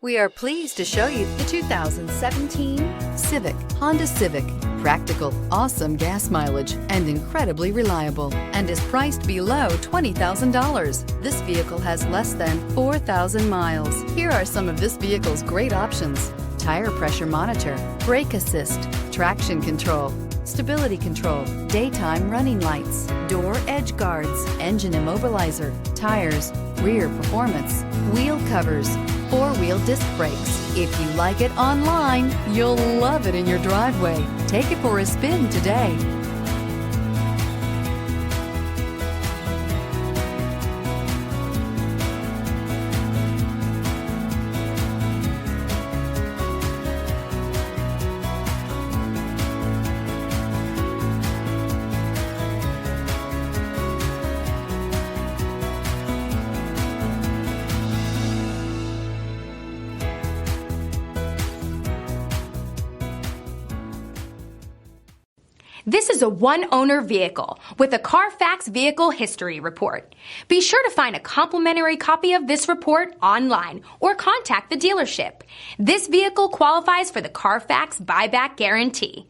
We are pleased to show you the 2017 Civic, Honda Civic. Practical, awesome gas mileage, and incredibly reliable, and is priced below $20,000. This vehicle has less than 4,000 miles. Here are some of this vehicle's great options: tire pressure monitor, brake assist, traction control, stability control, daytime running lights, door edge guards, engine immobilizer, tires, rear performance, wheel covers, four-wheel disc brakes. If you like it online, you'll love it in your driveway. Take it for a spin today. This is a one-owner vehicle with a Carfax Vehicle History Report. Be sure to find a complimentary copy of this report online or contact the dealership. This vehicle qualifies for the Carfax Buyback Guarantee.